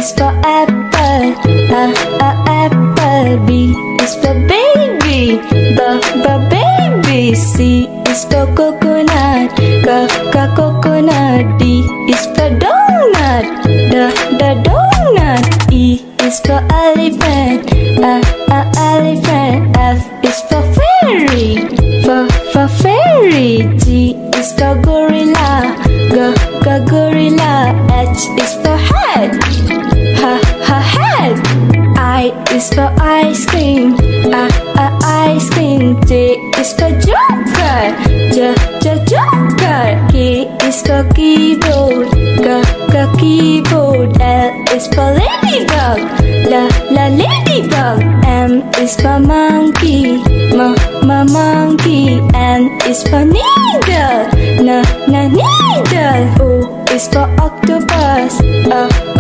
is for apple, apple. B is for baby, baby. C is for coconut, coconut. D is for donut, donut. E is for elephant, elephant. F is for fairy, fairy. G is for gorilla, gorilla. H is for head, head. I is for ice cream, ice cream. J is for joker, joker. K is for keyboard, keyboard. L is for ladybug, ladybug. M is for monkey, monkey. N is for needle, needle. O is for octopus,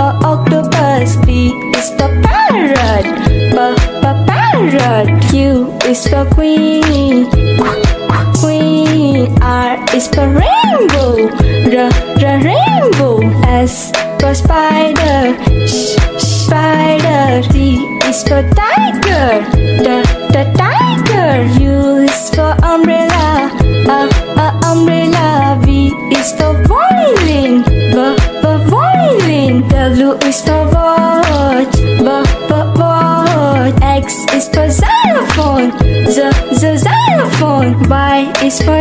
octopus. P is for parrot, parrot. Q is for queen, queen. R is for rainbow, rainbow. S for spider, spider. T is for tiger, the tiger. U is for umbrella, umbrella. V is for violin, violin. W is for watch, watch. X is for xylophone, xylophone. Y is for